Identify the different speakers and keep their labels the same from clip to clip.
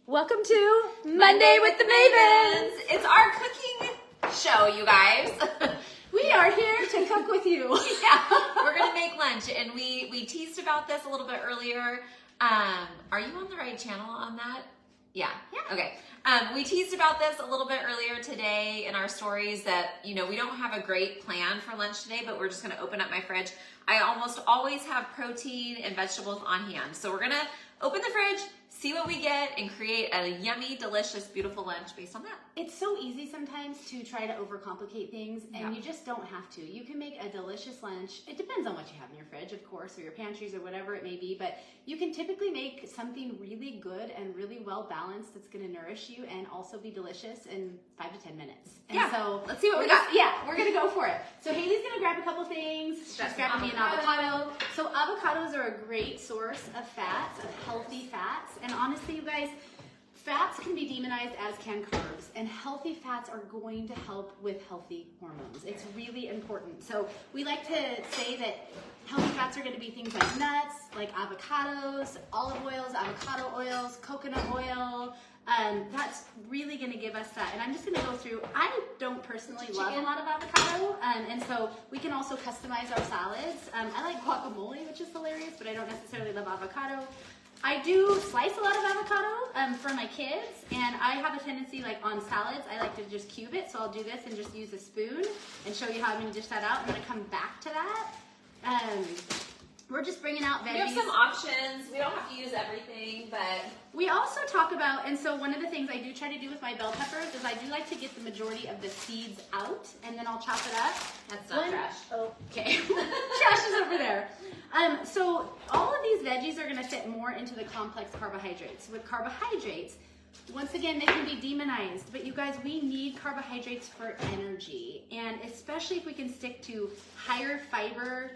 Speaker 1: Welcome to Monday with the Mavens.
Speaker 2: It's our cooking show, you guys.
Speaker 1: We are here to cook with you.
Speaker 2: Yeah, we're gonna make lunch, and we teased about this a little bit earlier. Are you on the right channel on that? Yeah. Okay. We teased about this a little bit earlier today in our stories that, you know, we don't have a great plan for lunch today, but we're just gonna open up my fridge. I almost always have protein and vegetables on hand. So we're gonna open the fridge, see what we get, and create a yummy, delicious, beautiful lunch based on that.
Speaker 1: It's so easy sometimes to try to overcomplicate things, and you just don't have to. You can make a delicious lunch. It depends on what you have in your fridge, of course, or your pantries or whatever it may be, but you can typically make something really good and really well balanced that's going to nourish you and also be delicious in 5 to 10 minutes. And so
Speaker 2: let's see what we got.
Speaker 1: We're going to go for it. So Haley's going to grab a couple things. She's grabbing me an avocado. So avocados are a great source of fats, of healthy fats, and honestly, you guys, fats can be demonized as can carbs, and healthy fats are going to help with healthy hormones. It's really important. So we like to say that healthy fats are going to be things like nuts, like avocados, olive oils, avocado oils, coconut oil. That's really going to give us that. And I'm just going to go through, I don't personally love a lot of avocado, and so we can also customize our salads. I like guacamole, which is hilarious, but I don't necessarily love avocado. I do slice a lot of avocado for my kids, and I have a tendency, like on salads, I like to just cube it, so I'll do this and just use a spoon and show you how I'm going to dish that out. I'm going to come back to that. We're just bringing out veggies.
Speaker 2: We have some options. We don't have to use everything, but
Speaker 1: we also talk about, and so one of the things I do try to do with my bell peppers is I do like to get the majority of the seeds out, and then I'll chop it up.
Speaker 2: That's not trash.
Speaker 1: Okay. Trash is over there. So all of these veggies are going to fit more into the complex carbohydrates. With carbohydrates, once again, they can be demonized, but you guys, we need carbohydrates for energy, and especially if we can stick to higher fiber,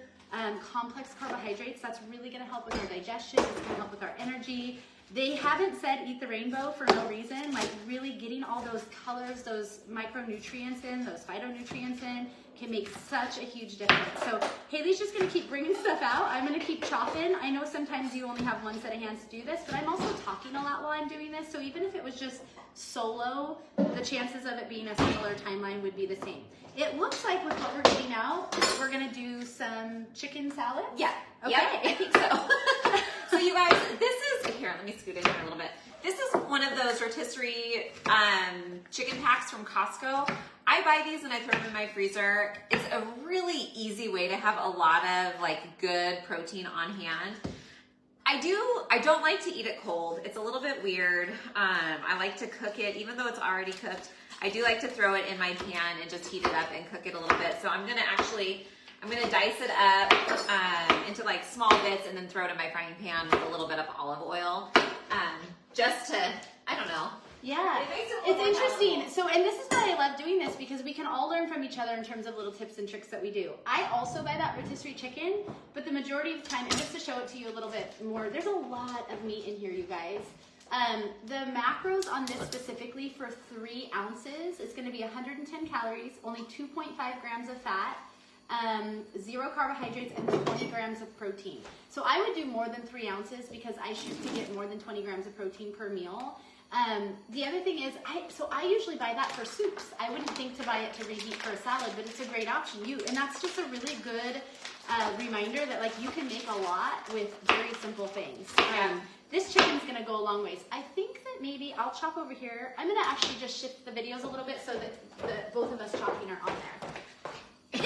Speaker 1: complex carbohydrates, that's really going to help with our digestion. It's going to help with our energy. They haven't said eat the rainbow for no reason. Like really getting all those colors, those micronutrients in, those phytonutrients in, can make such a huge difference. So Haley's just going to keep bringing stuff out. I'm going to keep chopping. I know sometimes you only have one set of hands to do this, but I'm also talking a lot while I'm doing this. So even if it was just solo, the chances of it being a similar timeline would be the same. It looks like with what we're getting out, we're going to do some chicken salad.
Speaker 2: Yeah.
Speaker 1: Okay.
Speaker 2: Yep, I think so. So you guys, this is, here, let me scoot in here a little bit. This is one of those rotisserie chicken packs from Costco. I buy these and I throw them in my freezer. It's a really easy way to have a lot of like good protein on hand. I don't like to eat it cold. It's a little bit weird. I like to cook it, even though it's already cooked. I do like to throw it in my pan and just heat it up and cook it a little bit. So I'm gonna dice it up into like small bits and then throw it in my frying pan with a little bit of olive oil, just to, I don't know.
Speaker 1: Yeah, it's interesting. So, and this is why I love doing this, because we can all learn from each other in terms of little tips and tricks that we do. I also buy that rotisserie chicken, but the majority of the time, and just to show it to you a little bit more, there's a lot of meat in here, you guys. The macros on this specifically for 3 ounces is going to be 110 calories, only 2.5 grams of fat, 0 carbohydrates, and 20 grams of protein. So I would do more than 3 ounces because I choose to get more than 20 grams of protein per meal. The other thing is, I usually buy that for soups. I wouldn't think to buy it to reheat for a salad, but it's a great option. And that's just a really good reminder that like you can make a lot with very simple things. This chicken's gonna go a long ways. I think that maybe I'll chop over here. I'm gonna actually just shift the videos a little bit so that both of us chopping are on there.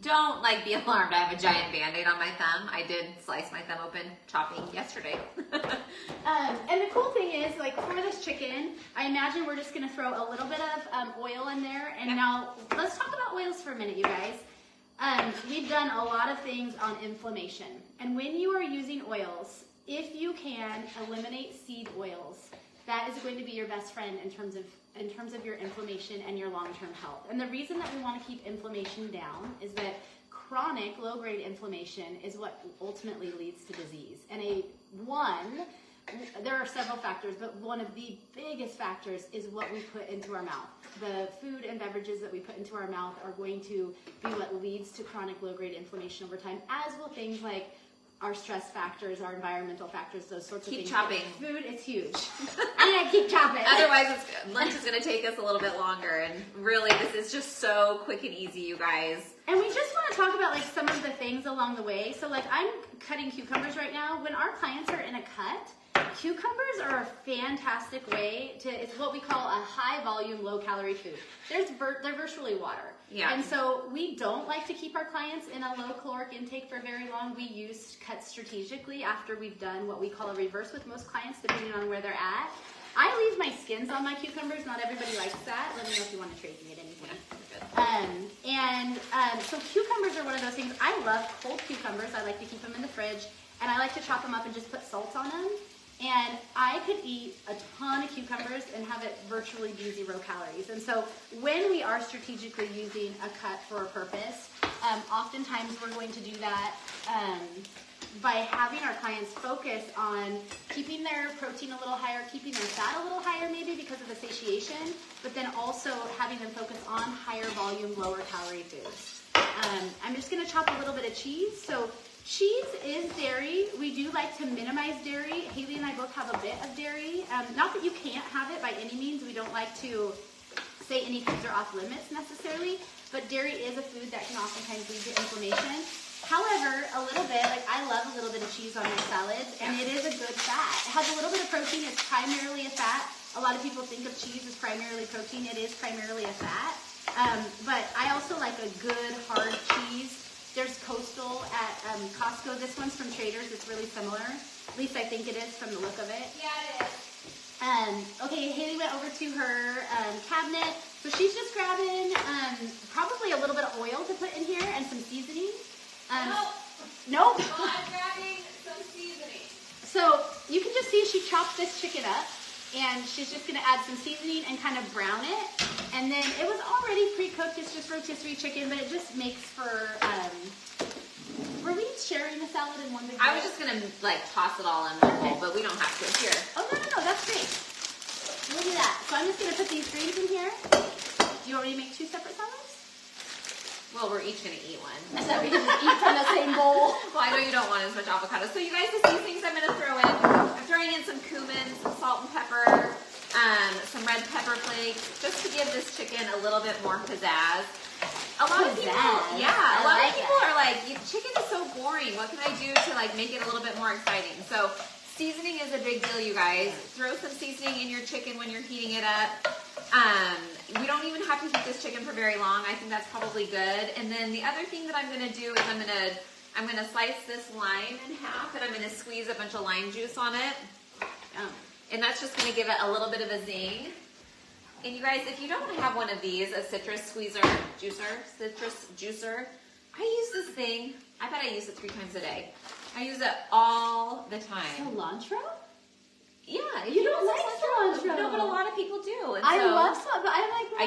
Speaker 2: Don't like be alarmed. I have a giant Band-Aid on my thumb. I did slice my thumb open chopping yesterday.
Speaker 1: And the cool thing is, like for this chicken, I imagine we're just gonna throw a little bit of oil in there. And now let's talk about oils for a minute, you guys. We've done a lot of things on inflammation. And when you are using oils, if you can eliminate seed oils, that is going to be your best friend in terms of your inflammation and your long-term health. And the reason that we want to keep inflammation down is that chronic low-grade inflammation is what ultimately leads to disease. And there are several factors, but one of the biggest factors is what we put into our mouth. The food and beverages that we put into our mouth are going to be what leads to chronic low-grade inflammation over time, as will things like our stress factors, our environmental factors, those sorts of
Speaker 2: Keep
Speaker 1: things.
Speaker 2: chopping.
Speaker 1: Food is huge. Yeah, keep chopping.
Speaker 2: Otherwise, lunch is going to take us a little bit longer. And really, this is just so quick and easy, you guys.
Speaker 1: And we just want to talk about like some of the things along the way. So like I'm cutting cucumbers right now. When our clients are in a cut, cucumbers are a fantastic way to, it's what we call a high volume, low calorie food. They're virtually water.
Speaker 2: Yeah.
Speaker 1: And so we don't like to keep our clients in a low caloric intake for very long. We use cuts strategically after we've done what we call a reverse with most clients, depending on where they're at. I leave my skins on my cucumbers. Not everybody likes that. Let me know if you want to trade me at any point. So cucumbers are one of those things. I love cold cucumbers. I like to keep them in the fridge, and I like to chop them up and just put salt on them. And I could eat a ton of cucumbers and have it virtually be 0 calories. And so when we are strategically using a cut for a purpose, oftentimes we're going to do that by having our clients focus on keeping their protein a little higher, keeping their fat a little higher maybe because of the satiation, but then also having them focus on higher volume, lower calorie foods. I'm just going to chop a little bit of cheese. So cheese is dairy. We do like to minimize dairy. Haley and I both have a bit of dairy. Not that you can't have it by any means. We don't like to say any foods are off limits necessarily, but dairy is a food that can oftentimes lead to inflammation. However, a little bit, like I love a little bit of cheese on my salads, and it is a good fat. It has a little bit of protein. It's primarily a fat. A lot of people think of cheese as primarily protein. It is primarily a fat. But I also like a good hard cheese. There's Coastal at Costco. This one's from Trader's. It's really similar. At least I think it is from the look of it.
Speaker 2: Yeah, it is.
Speaker 1: Okay, Haley went over to her cabinet. So she's just grabbing probably a little bit of oil to put in here and some seasoning. Nope.
Speaker 2: Well, I'm grabbing some seasoning.
Speaker 1: So you can just see she chopped this chicken up, and she's just going to add some seasoning and kind of brown it. And then it was already pre-cooked. It's just rotisserie chicken, but it just makes for, were we sharing the salad in one big bowl?
Speaker 2: I was just going to like toss it all in one bowl, but we don't have to. Here.
Speaker 1: Oh, no, that's great. We'll do that. So I'm just going to put these greens in here. Do you want me to make 2 separate salads?
Speaker 2: Well, we're each going to eat one.
Speaker 1: I thought we could just eat from the same bowl.
Speaker 2: Well, I know you don't want as much avocado. So you guys, the seasonings I'm going to throw in. I'm throwing in some cumin, some salt and pepper, some red pepper flakes, just to give this chicken a little bit more pizzazz. A lot of people, a lot of people are like, chicken is so boring. What can I do to like make it a little bit more exciting? So seasoning is a big deal, you guys. Throw some seasoning in your chicken when you're heating it up. We don't even have to heat this chicken for very long. I think that's probably good. And then the other thing that I'm going to do is I'm gonna slice this lime in half, and I'm going to squeeze a bunch of lime juice on it. And that's just going to give it a little bit of a zing. And you guys, if you don't have one of these, a citrus juicer, I use this thing. I bet I use it 3 times a day. I use it all the time.
Speaker 1: Cilantro?
Speaker 2: Yeah,
Speaker 1: you don't like cilantro.
Speaker 2: No, but a lot of people do. And
Speaker 1: I
Speaker 2: so
Speaker 1: love cilantro, but I'm like, wow.
Speaker 2: I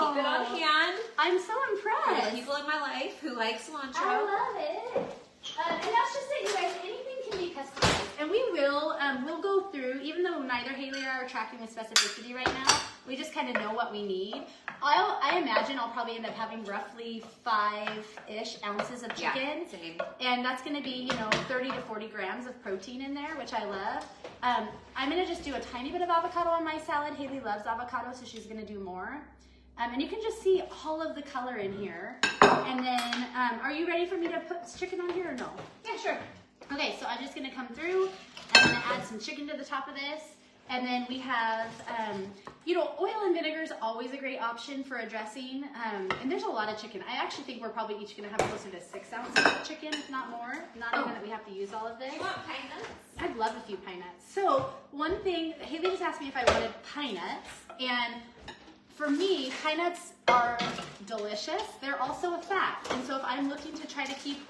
Speaker 2: keep it on hand.
Speaker 1: I'm so
Speaker 2: For
Speaker 1: impressed.
Speaker 2: the people in my life who like cilantro.
Speaker 1: I love it. And that's just it, you guys. Anything can be customized. And we will, we'll go through, even though neither Haley or I are tracking with specificity right now, we just kind of know what we need. I imagine I'll probably end up having roughly 5-ish ounces of chicken.
Speaker 2: Yeah, same.
Speaker 1: And that's going to be, 30 to 40 grams of protein in there, which I love. I'm going to just do a tiny bit of avocado on my salad. Haley loves avocado, so she's going to do more. And you can just see all of the color in here. And then, are you ready for me to put chicken on here or no?
Speaker 2: Yeah, sure.
Speaker 1: Okay, so I'm just going to come through. I'm going to add some chicken to the top of this. And then we have, oil and vinegar is always a great option for a dressing. And there's a lot of chicken. I actually think we're probably each going to have closer to 6 ounces of chicken, if not more. Not even that we have to use all of this.
Speaker 2: Do you want pine nuts?
Speaker 1: I'd love a few pine nuts. So one thing, Haley just asked me if I wanted pine nuts. And for me, pine nuts are delicious. They're also a fat. And so if I'm looking to try to keep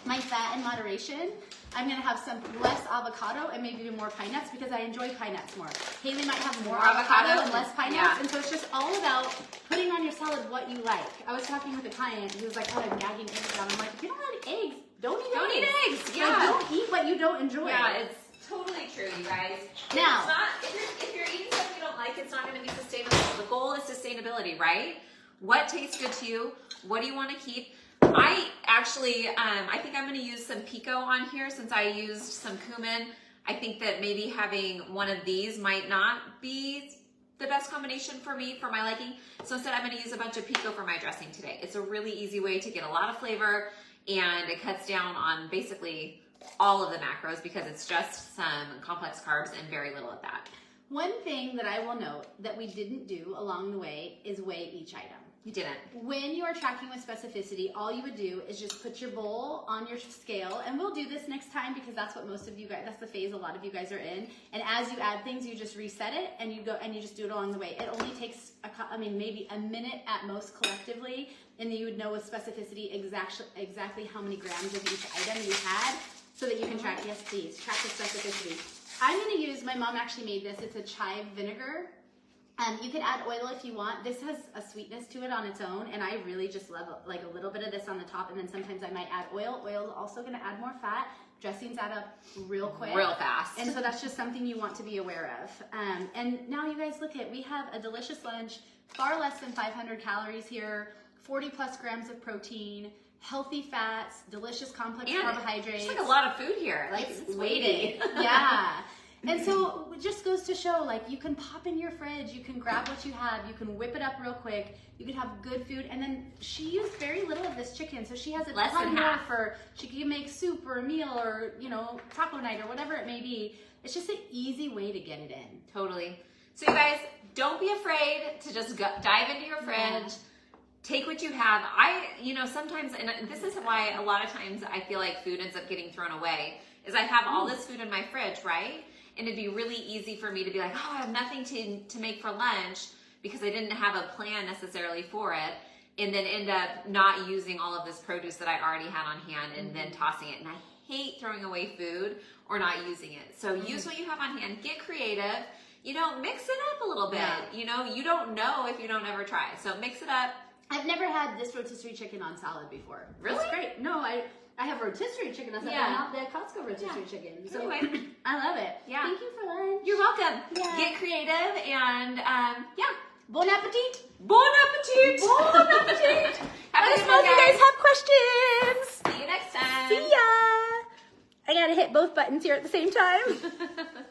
Speaker 1: my fat in moderation, I'm going to have some less avocado and maybe more pine nuts because I enjoy pine nuts more. Haley might have more avocado and less pine nuts. And so it's just all about putting on your salad what you like. I was talking with a client who was like, oh, I'm gagging eggs down. I'm like, if you don't like eggs, don't eat eggs.
Speaker 2: Yeah.
Speaker 1: Like, don't eat what you don't enjoy.
Speaker 2: Yeah, it's totally true, you guys.
Speaker 1: Now,
Speaker 2: if you're eating something you don't like, it's not going to be sustainable. The goal is sustainability, right? What tastes good to you? What do you want to keep? I actually, I think I'm going to use some pico on here since I used some cumin. I think that maybe having one of these might not be the best combination for me, for my liking. So instead I'm going to use a bunch of pico for my dressing today. It's a really easy way to get a lot of flavor, and it cuts down on basically all of the macros because it's just some complex carbs and very little of that.
Speaker 1: One thing that I will note that we didn't do along the way is weigh each item.
Speaker 2: You didn't.
Speaker 1: When you are tracking with specificity, all you would do is just put your bowl on your scale, and we'll do this next time because that's what most of you guys, that's the phase a lot of you guys are in. And as you add things, you just reset it and you go and you just do it along the way. It only takes, maybe a minute at most collectively, and then you would know with specificity exactly how many grams of each item you had so that you can track. Yes, please, track with specificity. I'm going to use, my mom actually made this, it's a chive vinegar. You could add oil if you want. This has a sweetness to it on its own, and I really just love like a little bit of this on the top, and then sometimes I might add oil. Oil is also going to add more fat. Dressings add up real quick.
Speaker 2: Real fast.
Speaker 1: And so that's just something you want to be aware of. And now you guys look at, we have a delicious lunch, far less than 500 calories here, 40 plus grams of protein, healthy fats, delicious complex carbohydrates.
Speaker 2: There's like a lot of food here. Like
Speaker 1: It's weighty. Yeah. And so it just goes to show, like, you can pop in your fridge, you can grab what you have, you can whip it up real quick, you can have good food. And then she used very little of this chicken, so she has a ton more for, she can make soup or a meal or, you know, taco night or whatever it may be. It's just an easy way to get it in.
Speaker 2: Totally. So you guys, don't be afraid to just dive into your fridge. Take what you have. Sometimes, and this is why a lot of times I feel like food ends up getting thrown away, is I have all this food in my fridge, right? And it'd be really easy for me to be like, oh, I have nothing to make for lunch because I didn't have a plan necessarily for it, and then end up not using all of this produce that I already had on hand and then tossing it. And I hate throwing away food or not using it. So use what you have on hand. Get creative. Mix it up a little bit.
Speaker 1: Yeah.
Speaker 2: You don't know if you don't ever try. So mix it up.
Speaker 1: I've never had this rotisserie chicken on salad before.
Speaker 2: Really?
Speaker 1: It's great. No, I have rotisserie chicken on salad, but not the Costco rotisserie chicken. So
Speaker 2: anyway,
Speaker 1: I love it.
Speaker 2: Yeah.
Speaker 1: Thank you for lunch.
Speaker 2: You're welcome.
Speaker 1: Yeah.
Speaker 2: Get creative and
Speaker 1: Bon appetit.
Speaker 2: Bon appetit.
Speaker 1: Bon appetit.
Speaker 2: Let us
Speaker 1: know if you guys have questions.
Speaker 2: See you next time.
Speaker 1: See ya. I gotta hit both buttons here at the same time.